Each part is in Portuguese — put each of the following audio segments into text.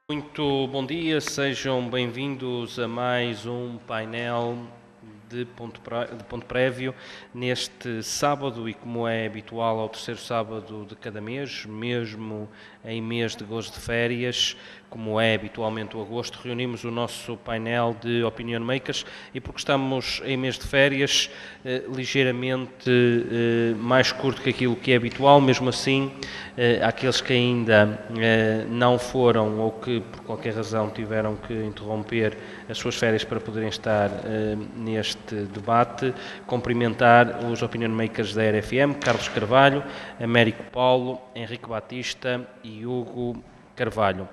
Muito bom dia, sejam bem-vindos a mais um painel de ponto prévio neste sábado e, como é habitual, ao terceiro sábado de cada mês, mesmo em mês de gozo de férias, como é habitualmente o agosto, reunimos o nosso painel de opinion makers e, porque estamos em mês de férias, ligeiramente mais curto que aquilo que é habitual, mesmo assim, àqueles que ainda não foram ou que por qualquer razão tiveram que interromper as suas férias para poderem estar neste debate, cumprimentar os opinion makers da RFM, Carlos Carvalho, Américo Paulo, Henrique Batista e Hugo Carvalho.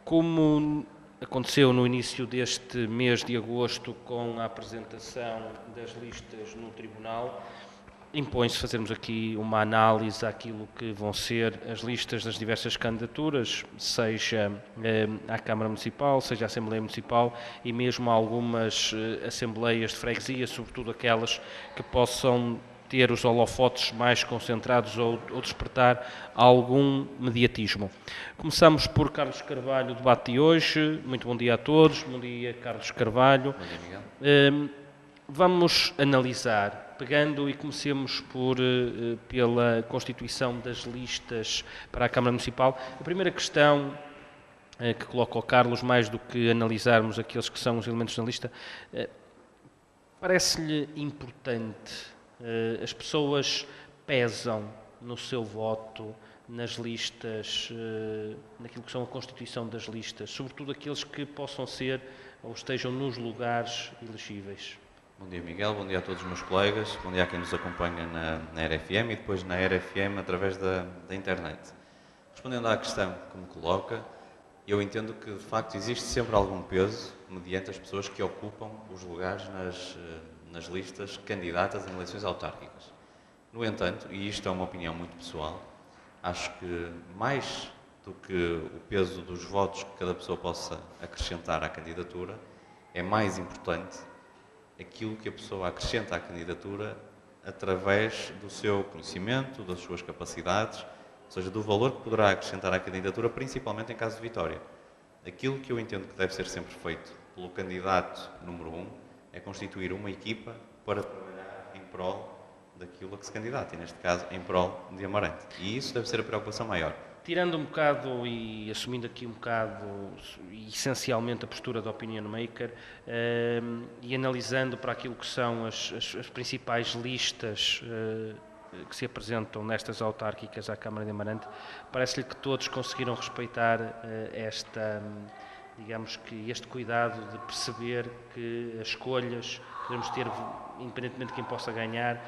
Como aconteceu no início deste mês de agosto com a apresentação das listas no Tribunal, impõe-se fazermos aqui uma análise àquilo que vão ser as listas das diversas candidaturas, seja à Câmara Municipal, seja à Assembleia Municipal e mesmo a algumas assembleias de freguesia, sobretudo aquelas que possam ter os holofotes mais concentrados ou despertar algum mediatismo. Começamos por Carlos Carvalho, o debate de hoje. Muito bom dia a todos. Bom dia, Carlos Carvalho. Bom dia, Miguel. Vamos analisar, pegando e comecemos pela constituição das listas para a Câmara Municipal. A primeira questão que coloco ao Carlos, mais do que analisarmos aqueles que são os elementos da lista, parece-lhe importante, as pessoas pesam no seu voto, nas listas, naquilo que são a constituição das listas, sobretudo aqueles que possam ser ou estejam nos lugares elegíveis. Bom dia, Miguel. Bom dia a todos os meus colegas. Bom dia a quem nos acompanha na RFM e depois na RFM através da internet. Respondendo à questão que me coloca, eu entendo que, de facto, existe sempre algum peso mediante as pessoas que ocupam os lugares nas listas candidatas em eleições autárquicas. No entanto, e isto é uma opinião muito pessoal, acho que mais do que o peso dos votos que cada pessoa possa acrescentar à candidatura, é mais importante aquilo que a pessoa acrescenta à candidatura através do seu conhecimento, das suas capacidades, ou seja, do valor que poderá acrescentar à candidatura, principalmente em caso de vitória. Aquilo que eu entendo que deve ser sempre feito pelo candidato número 1 é constituir uma equipa para trabalhar em prol daquilo a que se candidata, e neste caso em prol de Amarante. E isso deve ser a preocupação maior. Tirando um bocado e assumindo aqui um bocado, essencialmente, a postura do opinion maker e analisando para aquilo que são as principais listas que se apresentam nestas autárquicas à Câmara de Amarante, parece-lhe que todos conseguiram respeitar digamos que este cuidado de perceber que as escolhas, podemos ter, independentemente de quem possa ganhar,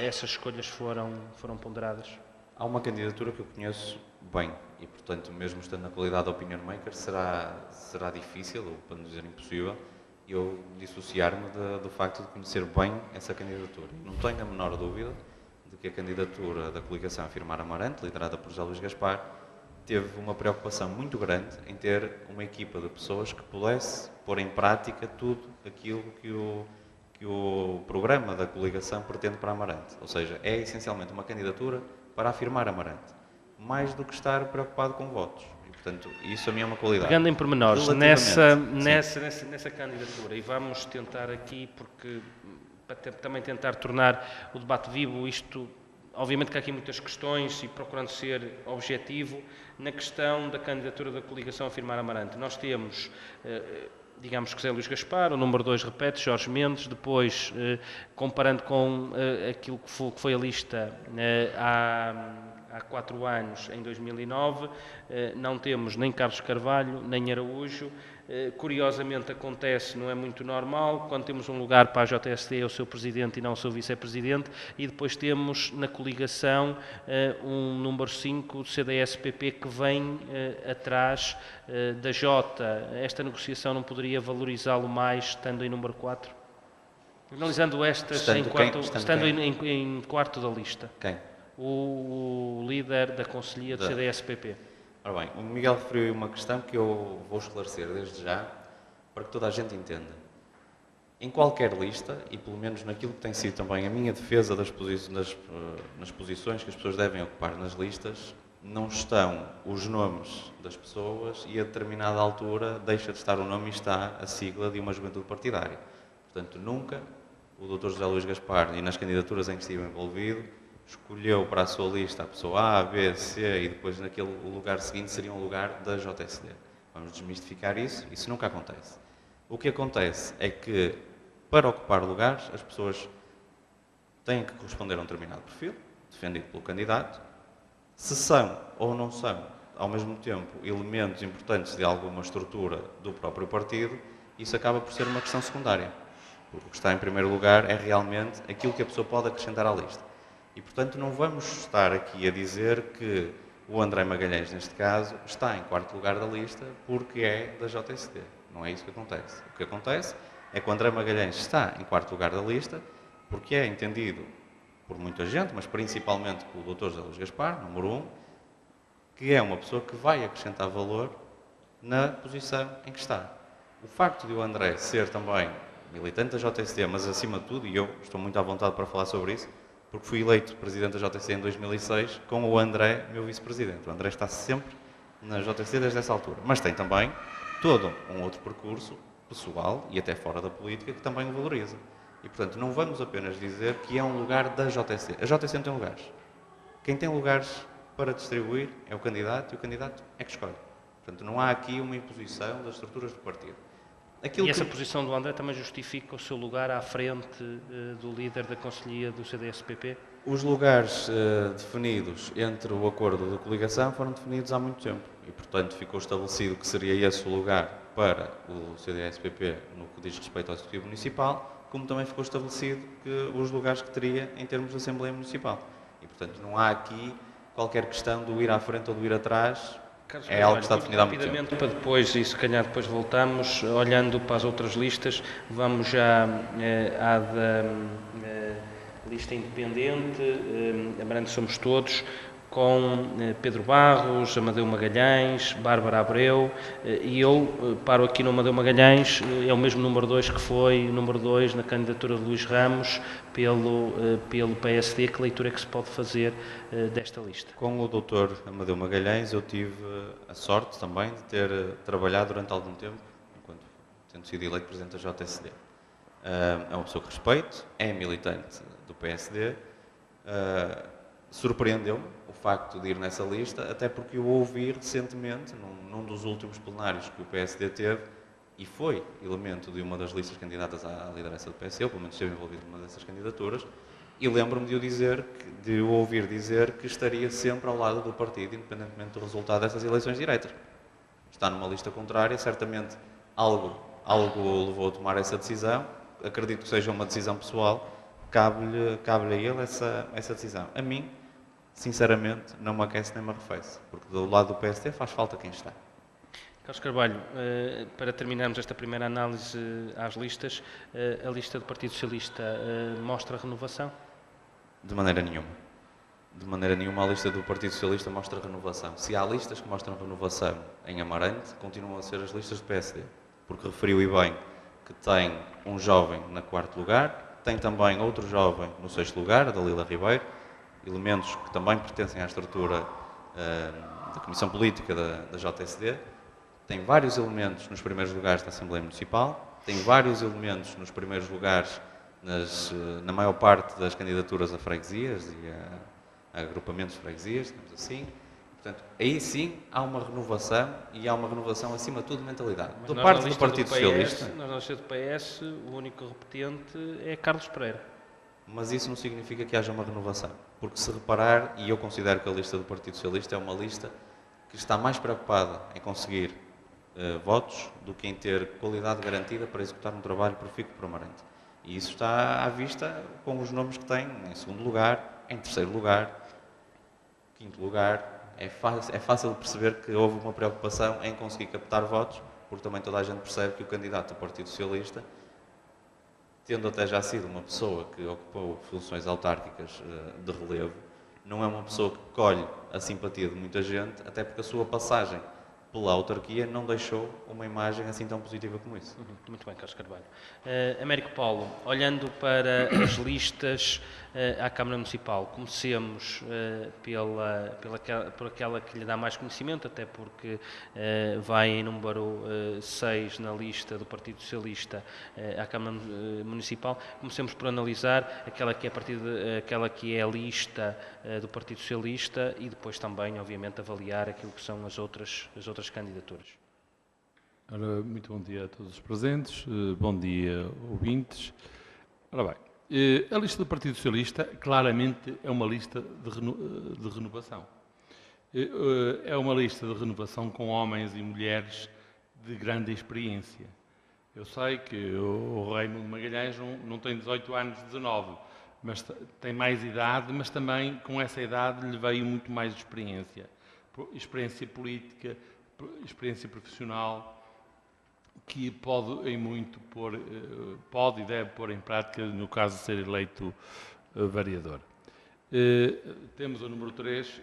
essas escolhas foram ponderadas. Há uma candidatura que eu conheço bem e, portanto, mesmo estando na qualidade de opinion maker, será difícil, ou para não dizer impossível, eu dissociar-me do facto de conhecer bem essa candidatura. Não tenho a menor dúvida de que a candidatura da coligação Afirmar Amarante, liderada por José Luís Gaspar, teve uma preocupação muito grande em ter uma equipa de pessoas que pudesse pôr em prática tudo aquilo que o programa da coligação pretende para Amarante. Ou seja, é essencialmente uma candidatura para afirmar Amarante, mais do que estar preocupado com votos. E, portanto, isso a mim é uma qualidade. Pegando em pormenores, nessa candidatura, e vamos tentar aqui, porque para também tentar tornar o debate vivo, isto, obviamente que há aqui muitas questões e procurando ser objetivo, na questão da candidatura da coligação Afirmar Amarante. Nós temos, digamos que José Luís Gaspar, o número 2 repete, Jorge Mendes, depois, comparando com aquilo que foi a lista há 4 anos, em 2009, não temos nem Carlos Carvalho, nem Araújo. Curiosamente acontece, não é muito normal, quando temos um lugar para a JSD é o seu presidente e não o seu vice-presidente, e depois temos na coligação um número 5 do CDS-PP que vem atrás da Jota. Esta negociação não poderia valorizá-lo mais estando em número 4? Analisando estas estando em quarto da lista. Quem? O líder da Conselhia do CDS-PP. Ora bem, o Miguel referiu uma questão que eu vou esclarecer desde já, para que toda a gente entenda. Em qualquer lista, e pelo menos naquilo que tem sido também a minha defesa nas posições que as pessoas devem ocupar nas listas, não estão os nomes das pessoas e a determinada altura deixa de estar o nome e está a sigla de uma juventude partidária. Portanto, nunca o Dr. José Luís Gaspar, e nas candidaturas em que estive envolvido, escolheu para a sua lista a pessoa A, B, C e depois naquele lugar seguinte seria um lugar da JSD. Vamos desmistificar isso nunca acontece. O que acontece é que, para ocupar lugares, as pessoas têm que corresponder a um determinado perfil, defendido pelo candidato. Se são ou não são, ao mesmo tempo, elementos importantes de alguma estrutura do próprio partido, isso acaba por ser uma questão secundária. Porque o que está em primeiro lugar é realmente aquilo que a pessoa pode acrescentar à lista. E, portanto, não vamos estar aqui a dizer que o André Magalhães, neste caso, está em quarto lugar da lista porque é da JSD. Não é isso que acontece. O que acontece é que o André Magalhães está em quarto lugar da lista porque é entendido por muita gente, mas principalmente pelo Dr. José Luís Gaspar, número 1, que é uma pessoa que vai acrescentar valor na posição em que está. O facto de o André ser também militante da JSD, mas acima de tudo, e eu estou muito à vontade para falar sobre isso, porque fui eleito presidente da JSD em 2006 com o André, meu vice-presidente. O André está sempre na JSD desde essa altura, mas tem também todo um outro percurso pessoal e até fora da política que também o valoriza. E, portanto, não vamos apenas dizer que é um lugar da JSD. A JSD não tem lugares. Quem tem lugares para distribuir é o candidato e o candidato é que escolhe. Portanto, não há aqui uma imposição das estruturas do partido. E essa posição do André também justifica o seu lugar à frente do líder da Conselhia do CDS-PP? Os lugares definidos entre o acordo de coligação foram definidos há muito tempo e, portanto, ficou estabelecido que seria esse o lugar para o CDS-PP no que diz respeito ao Executivo Municipal, como também ficou estabelecido que os lugares que teria em termos de Assembleia Municipal. E, portanto, não há aqui qualquer questão do ir à frente ou do ir atrás. Carlos é algo que está definido há muito tempo. Rapidamente, para depois, e se calhar depois voltamos, olhando para as outras listas, vamos já à da lista independente, lembrando Somos Todos, com Pedro Barros, Amadeu Magalhães, Bárbara Abreu, e eu paro aqui no Amadeu Magalhães, é o mesmo número 2 que foi número 2 na candidatura de Luís Ramos pelo PSD. Que leitura é que se pode fazer desta lista? Com o Dr. Amadeu Magalhães eu tive a sorte também de ter trabalhado durante algum tempo, enquanto tendo sido eleito Presidente da JSD. É uma pessoa que respeito, é militante do PSD, surpreendeu-me o facto de ir nessa lista, até porque eu ouvi recentemente, num dos últimos plenários que o PSD teve, e foi elemento de uma das listas candidatas à liderança do PSD, ou pelo menos esteve envolvido numa dessas candidaturas, e lembro-me de o ouvir dizer que estaria sempre ao lado do partido, independentemente do resultado dessas eleições diretas. Está numa lista contrária, certamente algo o levou a tomar essa decisão, acredito que seja uma decisão pessoal, cabe-lhe a ele essa decisão. A mim, sinceramente, não me aquece nem me arrefece, porque do lado do PSD faz falta quem está. Carlos Carvalho, para terminarmos esta primeira análise às listas, a lista do Partido Socialista mostra renovação? De maneira nenhuma. De maneira nenhuma a lista do Partido Socialista mostra renovação. Se há listas que mostram renovação em Amarante, continuam a ser as listas do PSD, porque referiu e bem que tem um jovem na quarto lugar, tem também outro jovem no sexto lugar, a Dalila Ribeiro, elementos que também pertencem à estrutura da Comissão Política da JSD, tem vários elementos nos primeiros lugares da Assembleia Municipal, tem vários elementos nos primeiros lugares na maior parte das candidaturas a freguesias e a agrupamentos de freguesias, digamos assim. Portanto, aí sim há uma renovação e há uma renovação acima de tudo de mentalidade. Mas da parte do Partido Socialista. Na lista do PS, o único repetente é Carlos Pereira. Mas isso não significa que haja uma renovação. Porque se reparar, e eu considero que a lista do Partido Socialista é uma lista que está mais preocupada em conseguir votos do que em ter qualidade garantida para executar um trabalho profícuo e permanente. E isso está à vista com os nomes que tem em segundo lugar, em terceiro lugar, quinto lugar. É fácil de perceber que houve uma preocupação em conseguir captar votos, porque também toda a gente percebe que o candidato do Partido Socialista, tendo até já sido uma pessoa que ocupou funções autárquicas de relevo, não é uma pessoa que colhe a simpatia de muita gente, até porque a sua passagem pela autarquia não deixou uma imagem assim tão positiva como isso. Muito bem, Carlos Carvalho. Américo Paulo, olhando para as listas à Câmara Municipal. Comecemos por aquela que lhe dá mais conhecimento, até porque vai em número 6 na lista do Partido Socialista à Câmara Municipal. Comecemos por analisar aquela que é a lista do Partido Socialista e depois também, obviamente, avaliar aquilo que são as outras candidaturas. Ora, muito bom dia a todos os presentes, bom dia, ouvintes. Ora bem, a lista do Partido Socialista claramente é uma lista de renovação. É uma lista de renovação com homens e mulheres de grande experiência. Eu sei que o Raimundo Magalhães não tem 18 anos, 19, mas tem mais idade, mas também com essa idade lhe veio muito mais experiência. Experiência política, experiência profissional, que pode e deve pôr em prática no caso de ser eleito vereador. Temos o número 3,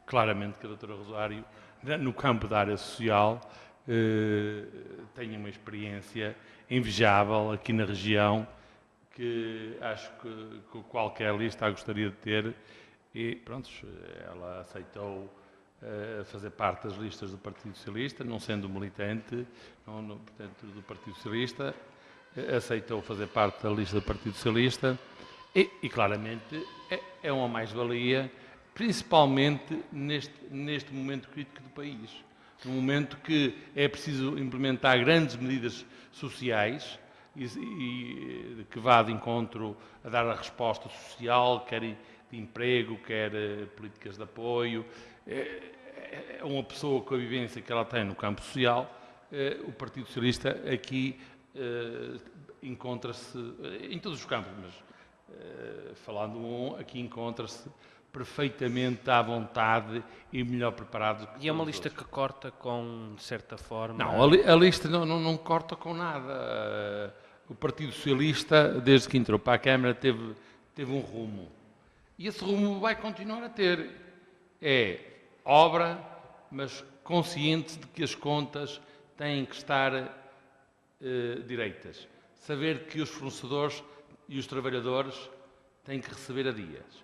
claramente que a doutora Rosário, no campo da área social, tem uma experiência invejável aqui na região, que acho que qualquer lista gostaria de ter, e pronto, ela aceitou fazer parte das listas do Partido Socialista, não sendo militante, portanto, do Partido Socialista, aceitou fazer parte da lista do Partido Socialista e claramente é uma mais-valia, principalmente neste momento crítico do país, num momento que é preciso implementar grandes medidas sociais e que vá de encontro a dar a resposta social, quer de emprego, quer políticas de apoio. É uma pessoa com a vivência que ela tem no campo social, o Partido Socialista aqui encontra-se, em todos os campos, mas falando aqui encontra-se perfeitamente à vontade e melhor preparado. E é uma lista que corta com, de certa forma... Não, a lista não corta com nada. O Partido Socialista, desde que entrou para a Câmara, teve um rumo. E esse rumo vai continuar a ter. É obra, mas consciente de que as contas têm que estar direitas. Saber que os fornecedores e os trabalhadores têm que receber a dias.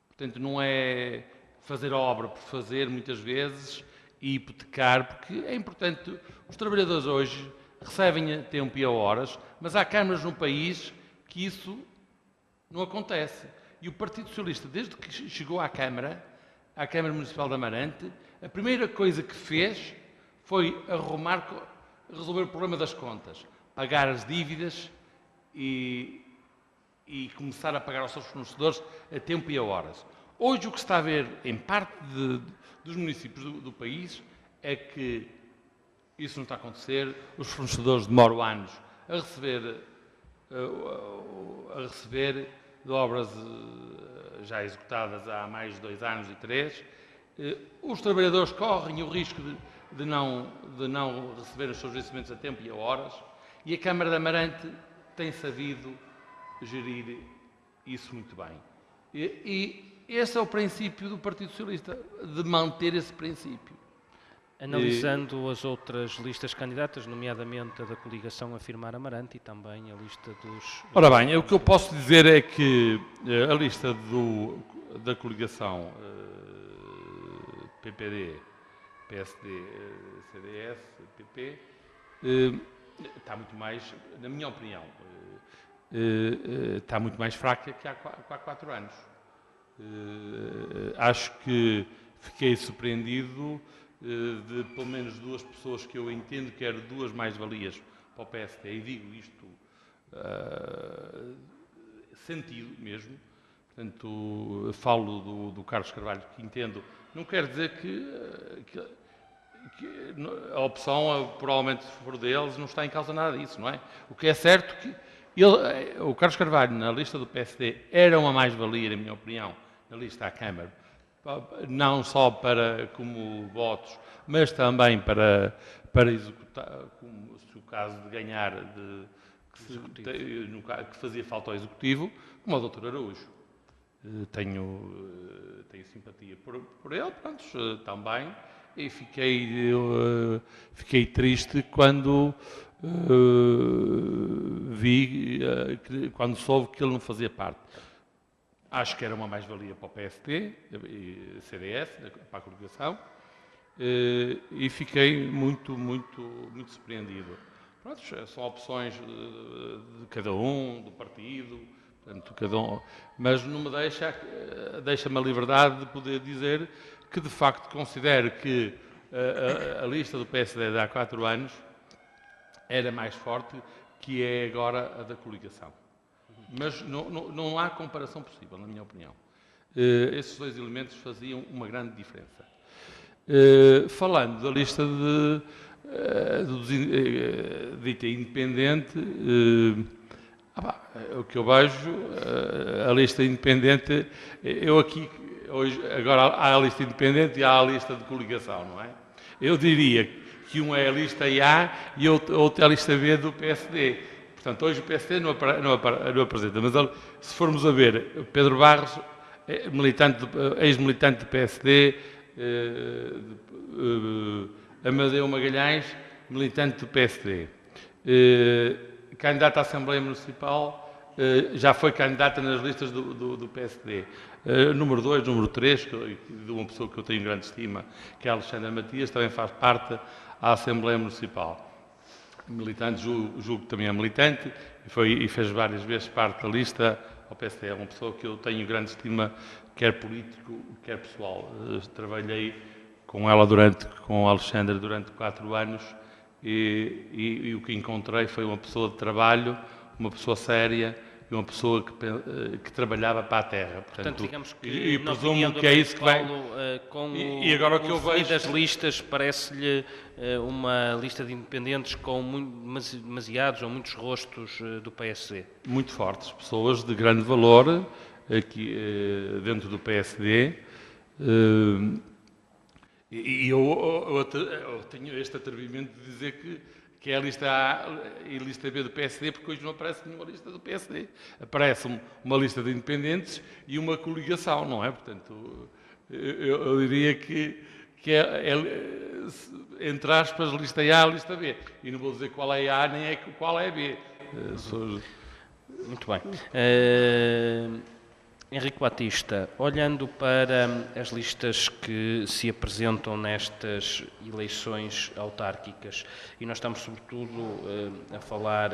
Portanto, não é fazer obra por fazer, muitas vezes, e hipotecar, porque é importante. Os trabalhadores hoje recebem a tempo e a horas, mas há câmaras no país que isso não acontece. E o Partido Socialista, desde que chegou à Câmara Municipal de Amarante, a primeira coisa que fez foi resolver o problema das contas, pagar as dívidas e começar a pagar aos seus fornecedores a tempo e a horas. Hoje o que se está a ver em parte dos municípios do país é que isso não está a acontecer, os fornecedores demoram anos a receber de obras já executadas há mais de 2 anos e 3. Os trabalhadores correm o risco de não receber os seus vencimentos a tempo e a horas, e a Câmara de Amarante tem sabido gerir isso muito bem. E esse é o princípio do Partido Socialista, de manter esse princípio. Analisando as outras listas candidatas, nomeadamente a da coligação Afirmar Amarante e também a lista dos... Ora bem, o que eu posso dizer é que a lista da coligação PPD, PSD, CDS, PP, está muito mais, na minha opinião, está muito mais fraca que há 4 anos. Acho que fiquei surpreendido de pelo menos 2 pessoas que eu entendo que eram 2 mais-valias para o PSD, e digo isto sentido mesmo. Portanto, falo do Carlos Carvalho, que entendo, não quer dizer que a opção, provavelmente, se for deles, não está em causa nada disso, não é? O que é certo que o Carlos Carvalho, na lista do PSD, era uma mais-valia, na minha opinião, na lista à Câmara, não só como votos, mas também para executar, como se o caso de ganhar, que fazia falta ao Executivo, como ao Dr. Araújo. Tenho simpatia por ele, pronto, também, e fiquei triste quando quando soube que ele não fazia parte. Acho que era uma mais-valia para o PSD e CDS, para a coligação, e fiquei muito surpreendido. Pronto, são opções de cada um, do partido, portanto, cada um, mas não me deixa-me a liberdade de poder dizer que, de facto, considero que a lista do PSD de há 4 anos era mais forte que é agora a da coligação. Mas não há comparação possível, na minha opinião. Esses 2 elementos faziam uma grande diferença. Falando da lista dita independente, o que eu vejo, a lista independente, eu aqui, hoje, agora há a lista independente e há a lista de coligação, não é? Eu diria que um é a lista A e outro é a lista B do PSD. Portanto, hoje o PSD não apresenta, mas se formos a ver, Pedro Barros, ex-militante do PSD, Amadeu Magalhães, militante do PSD, candidato à Assembleia Municipal, já foi candidata nas listas do PSD. Número 2, número 3, de uma pessoa que eu tenho grande estima, que é a Alexandra Matias, também faz parte da Assembleia Municipal. Militante, julgo que também é militante, e fez várias vezes parte da lista ao PSD. É uma pessoa que eu tenho grande estima, quer político, quer pessoal. Trabalhei com ela com a Alexandra durante 4 anos e o que encontrei foi uma pessoa de trabalho, uma pessoa séria e uma pessoa que trabalhava para a terra. Portanto digamos que, e presumo que é isso que vai... Com e agora o que eu vejo das listas, parece-lhe uma lista de independentes com demasiados ou muitos rostos do PSD. Muito fortes, pessoas de grande valor aqui dentro do PSD. E eu tenho este atrevimento de dizer que é a lista A e a lista B do PSD, porque hoje não aparece nenhuma lista do PSD. Aparece uma lista de independentes e uma coligação, não é? Portanto, eu diria que é, entre aspas, lista A e lista B. E não vou dizer qual é A nem qual é B. Muito bem. Henrique Batista, olhando para as listas que se apresentam nestas eleições autárquicas, e nós estamos sobretudo a falar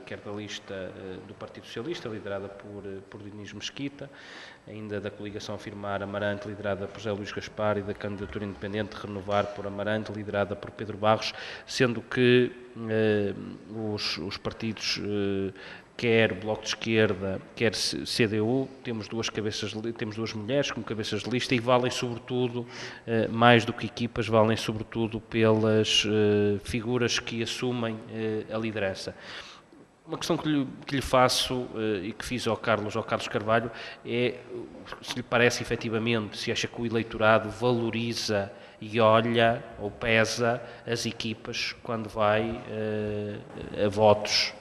quer da lista do Partido Socialista, liderada por Diniz Mesquita, ainda da coligação Afirmar Amarante, liderada por José Luís Gaspar, e da candidatura independente Renovar por Amarante, liderada por Pedro Barros, sendo que os partidos quer Bloco de Esquerda, quer CDU, temos duas mulheres como cabeças de lista e valem sobretudo, mais do que equipas, valem sobretudo pelas figuras que assumem a liderança. Uma questão que lhe faço e que fiz ao Carlos Carvalho é se lhe parece efetivamente, se acha que o eleitorado valoriza e olha ou pesa as equipas quando vai a votos.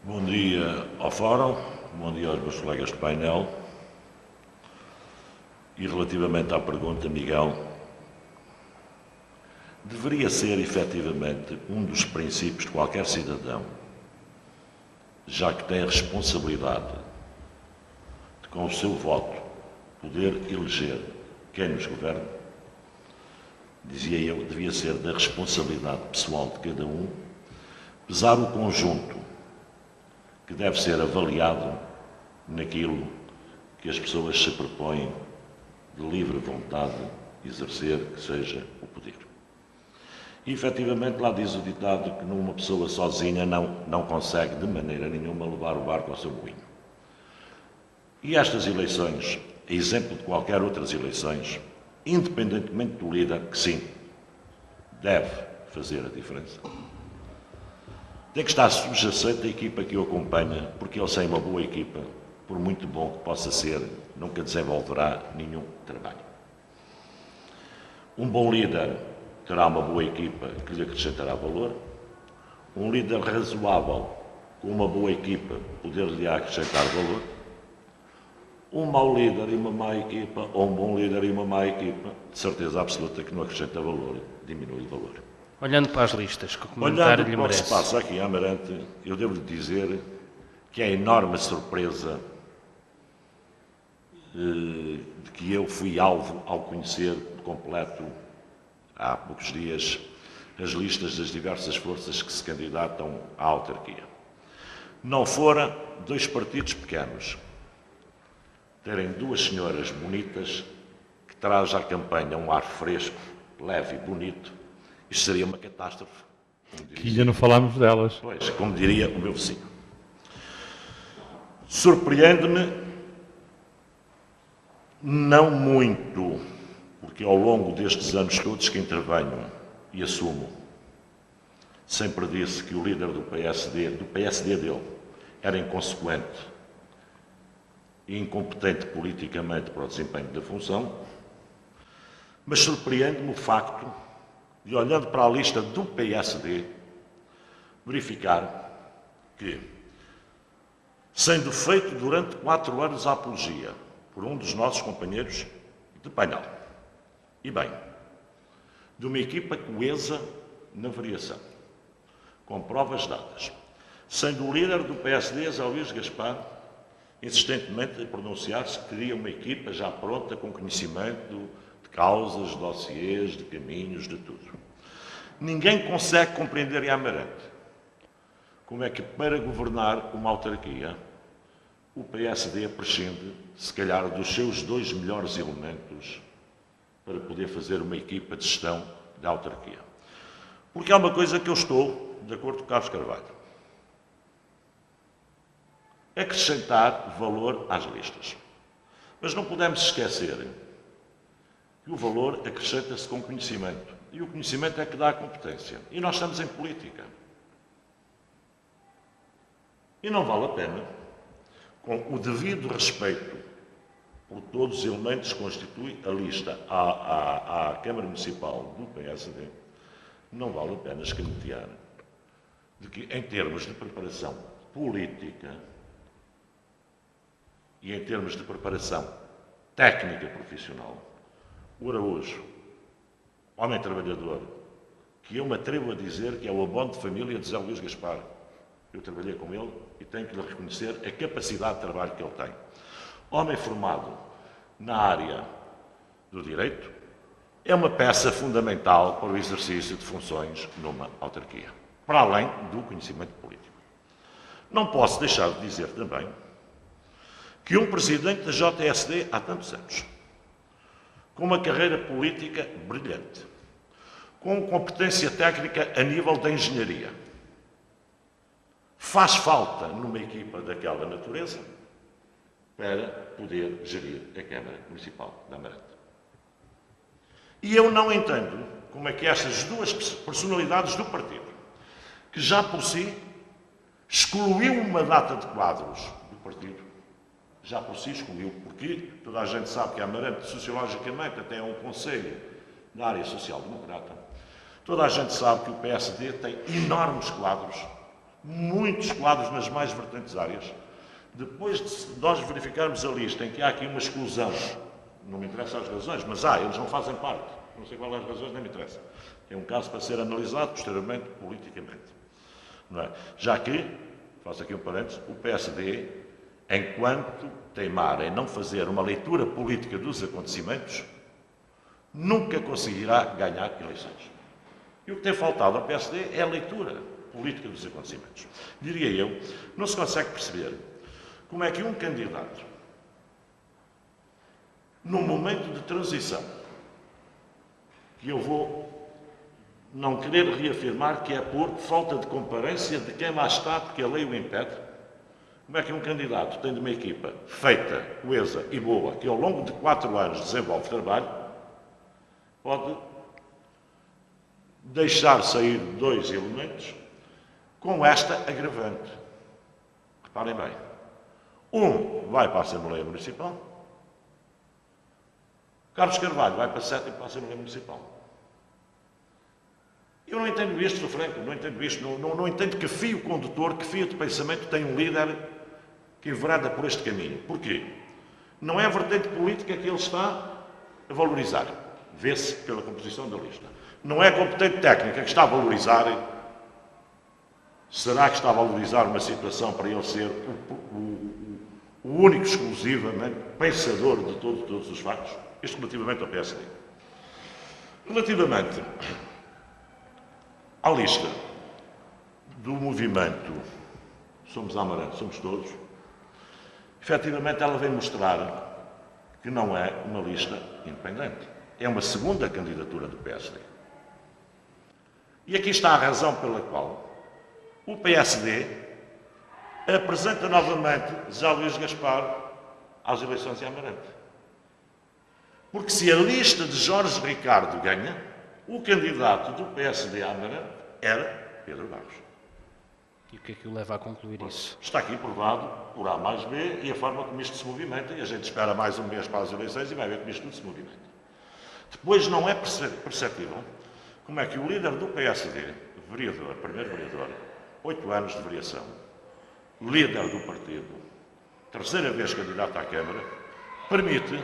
Bom dia ao Fórum, bom dia aos meus colegas de painel. E relativamente à pergunta, Miguel, deveria ser efetivamente um dos princípios de qualquer cidadão, já que tem a responsabilidade de, com o seu voto, poder eleger quem nos governa, dizia eu, devia ser da responsabilidade pessoal de cada um, pesar o conjunto que deve ser avaliado naquilo que as pessoas se propõem de livre vontade de exercer, que seja o poder. E, efetivamente, lá diz o ditado que uma pessoa sozinha não consegue de maneira nenhuma levar o barco ao seu moinho. E estas eleições, a exemplo de qualquer outras eleições, independentemente do líder, que sim, deve fazer a diferença, tem que estar subjacente à equipa que o acompanha, porque ele sem uma boa equipa, por muito bom que possa ser, nunca desenvolverá nenhum trabalho. Um bom líder terá uma boa equipa que lhe acrescentará valor. Um líder razoável, com uma boa equipa, poder-lhe acrescentar valor. Um mau líder e uma má equipa, ou um bom líder e uma má equipa, de certeza absoluta que não acrescenta valor, diminui o valor. Olhando para as listas, que o comentário lhe merece. Olhando para o que se passa aqui em Amarante, eu devo-lhe dizer que é a enorme surpresa de que eu fui alvo ao conhecer por completo, há poucos dias, as listas das diversas forças que se candidatam à autarquia. Não fora 2 partidos pequenos terem 2 senhoras bonitas que traz à campanha um ar fresco, leve e bonito, isto seria uma catástrofe. Que ainda não falámos delas. Pois, como diria o meu vizinho. Surpreende-me, não muito, porque ao longo destes anos todos que intervenho e assumo, sempre disse que o líder do PSD dele, era inconsequente e incompetente politicamente para o desempenho da função, mas surpreende-me o facto de, olhando para a lista do PSD, verificar que, sendo feito durante 4 anos a apologia por um dos nossos companheiros de painel, e bem, de uma equipa coesa na variação, com provas dadas, sendo o líder do PSD, Zé Luís Gaspar, insistentemente a pronunciar-se que teria uma equipa já pronta, com conhecimento de causas, de dossiês, de caminhos, de tudo. Ninguém consegue compreender em Amarante como é que, para governar uma autarquia, o PSD prescinde, se calhar, dos seus 2 melhores elementos para poder fazer uma equipa de gestão da autarquia. Porque há uma coisa que eu estou, de acordo com Carlos Carvalho, acrescentar valor às listas. Mas não podemos esquecer que o valor acrescenta-se com conhecimento. E o conhecimento é que dá a competência. E nós estamos em política. E não vale a pena, com o devido respeito por todos os elementos que constituem a lista à Câmara Municipal do PSD, não vale a pena escamotear de que, em termos de preparação política e em termos de preparação técnica profissional, o Araújo, homem trabalhador, que eu me atrevo a dizer que é o abono de família de Zé Luís Gaspar. Eu trabalhei com ele e tenho que lhe reconhecer a capacidade de trabalho que ele tem. Homem formado na área do direito, é uma peça fundamental para o exercício de funções numa autarquia, para além do conhecimento político. Não posso deixar de dizer também que um presidente da JSD há tantos anos, com uma carreira política brilhante, com competência técnica a nível da engenharia, faz falta numa equipa daquela natureza para poder gerir a Câmara Municipal de Amarante. E eu não entendo como é que estas 2 personalidades do partido, que já por si excluiu uma data de quadros do partido, já por si excluiu, porque toda a gente sabe que Amarante, sociologicamente, até é um conselho da área social-democrata. Toda a gente sabe que o PSD tem enormes quadros, muitos quadros nas mais vertentes áreas. Depois de nós verificarmos a lista em que há aqui uma exclusão, não me interessam as razões, mas eles não fazem parte. Não sei quais as razões, nem me interessa. É um caso para ser analisado posteriormente, politicamente. Não é? Já que, faço aqui um parênteses, o PSD, enquanto teimar em não fazer uma leitura política dos acontecimentos, nunca conseguirá ganhar eleições. E o que tem faltado ao PSD é a leitura política dos acontecimentos. Diria eu, não se consegue perceber como é que um candidato, num momento de transição, que eu vou não querer reafirmar que é por falta de comparência de quem lá está, porque a lei o impede, como é que um candidato, tendo uma equipa feita, coesa e boa, que ao longo de 4 anos desenvolve trabalho, pode deixar sair 2 elementos com esta agravante. Reparem bem. Um vai para a Assembleia Municipal, Carlos Carvalho vai para 7 para a Assembleia Municipal. Eu não entendo isto, sou franco, não entendo isto, não entendo que fio condutor, que fio de pensamento tem um líder que envereda por este caminho. Porquê? Não é a vertente política que ele está a valorizar. Vê-se pela composição da lista. Não é a competente técnica que está a valorizar Será que está a valorizar uma situação para ele ser o único, exclusivamente, pensador de todos os factos? Isto relativamente ao PSD. Relativamente à lista do movimento Somos Amarante, Somos Todos, efetivamente ela vem mostrar que não é uma lista independente. É uma segunda candidatura do PSD. E aqui está a razão pela qual o PSD apresenta novamente José Luís Gaspar às eleições em Amarante. Porque se a lista de Jorge Ricardo ganha, o candidato do PSD a Amarante era Pedro Barros. E o que é que o leva a concluir isso? Está aqui provado por A mais B e a forma como isto se movimenta, e a gente espera mais um mês para as eleições e vai ver como isto tudo se movimenta. Depois não é perceptível como é que o líder do PSD, vereador, primeiro vereador, 8 anos de variação, líder do partido, terceira vez candidato à Câmara, permite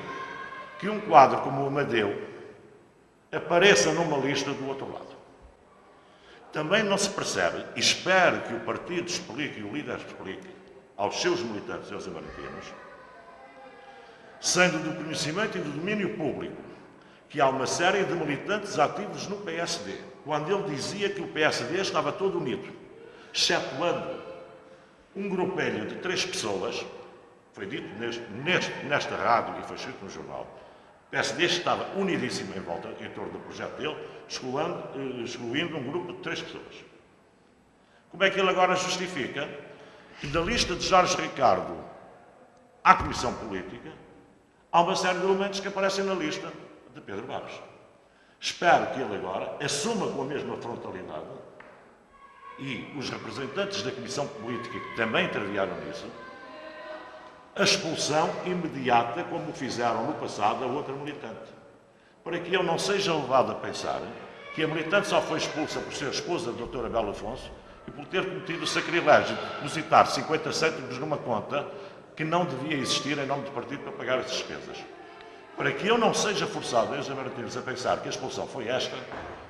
que um quadro como o Amadeu apareça numa lista do outro lado. Também não se percebe, e espero que o partido explique e o líder explique aos seus militantes e aos amarantinos, sendo do conhecimento e do domínio público, que há uma série de militantes ativos no PSD, quando ele dizia que o PSD estava todo unido, excetuando um grupelho de 3 pessoas, foi dito nesta rádio e foi escrito no jornal, o PSD estava unidíssimo em volta, em torno do projeto dele, excluindo um grupo de 3 pessoas. Como é que ele agora justifica que da lista de Jorge Ricardo à Comissão Política há uma série de elementos que aparecem na lista de Pedro Barros? Espero que ele agora assuma com a mesma frontalidade, e os representantes da Comissão Política que também intervieram nisso, a expulsão imediata, como fizeram no passado a outra militante. Para que eu não seja levado a pensar que a militante só foi expulsa por ser esposa da doutora Bela Afonso e por ter cometido o sacrilégio de depositar 50 cêntimos numa conta que não devia existir em nome do partido para pagar as despesas. Para que eu não seja forçado, desde amarantinos, a pensar que a expulsão foi esta,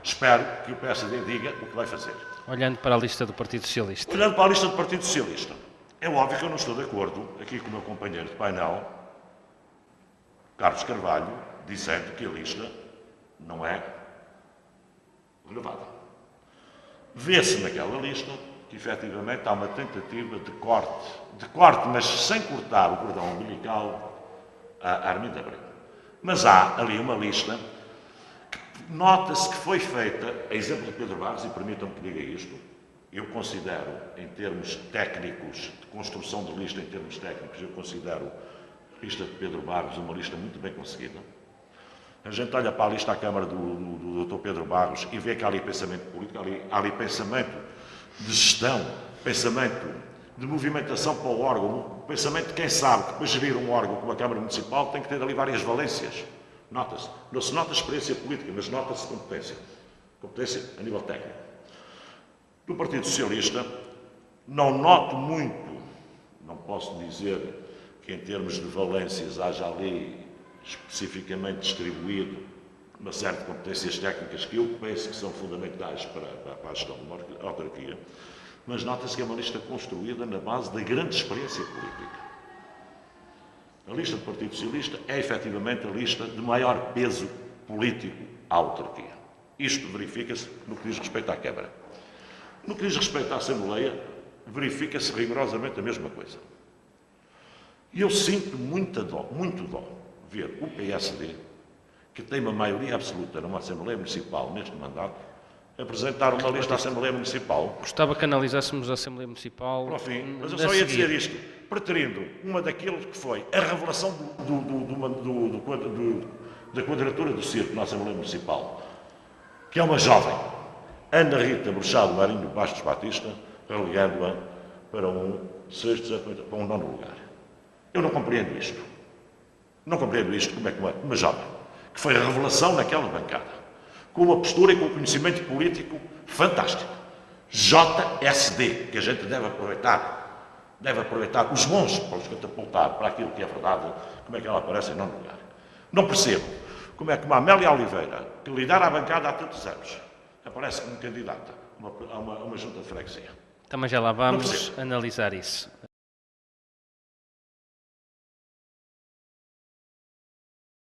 espero que o PSD diga o que vai fazer. Olhando para a lista do Partido Socialista. Olhando para a lista do Partido Socialista, é óbvio que eu não estou de acordo aqui com o meu companheiro de painel, Carlos Carvalho, dizendo que a lista não é renovada. Vê-se naquela lista que, efetivamente, há uma tentativa de corte, mas sem cortar o cordão umbilical a Arminda Brito. Mas há ali uma lista que nota-se que foi feita, a exemplo de Pedro Barros, e permitam-me que diga isto, eu considero, em termos técnicos, de construção de lista em termos técnicos, eu considero a lista de Pedro Barros uma lista muito bem conseguida. A gente olha para a lista à Câmara do Dr. Pedro Barros e vê que há ali pensamento político, há ali pensamento de gestão, pensamento de movimentação para o órgão, pensamento de quem sabe que para gerir um órgão como a Câmara Municipal tem que ter ali várias valências. Nota-se. Não se nota experiência política, mas nota-se competência. Competência a nível técnico. Do Partido Socialista, não noto muito, não posso dizer que em termos de valências haja ali especificamente distribuído uma série de competências técnicas que eu penso que são fundamentais para a gestão de uma autarquia, mas nota-se que é uma lista construída na base da grande experiência política. A lista do Partido Socialista é efetivamente a lista de maior peso político à autarquia. Isto verifica-se no que diz respeito à Câmara. No que diz respeito à Assembleia, verifica-se rigorosamente a mesma coisa. E eu sinto muito dó ver o PSD, que tem uma maioria absoluta numa Assembleia Municipal neste mandato, apresentar uma lista à Assembleia Municipal. Gostava que analisássemos a Assembleia Municipal. Para o fim, mas eu só ia dizer isto, preterindo uma daquilo que foi a revelação da quadratura do circo na Assembleia Municipal, que é uma jovem, Ana Rita Bruxado Marinho Bastos Batista, relegando-a para um nono lugar. Eu não compreendo isto. Não compreendo isto como é que uma jovem, que foi a revelação naquela bancada, com uma postura e com um conhecimento político fantástico. JSD, que a gente deve aproveitar os bons para os catapultar para aquilo que é verdade, como é que ela aparece em nono lugar. Não percebo como é que uma Amélia Oliveira, que lidera a bancada há tantos anos, aparece como candidata a uma junta de freguesia. Também já lá vamos percebo. analisar isso.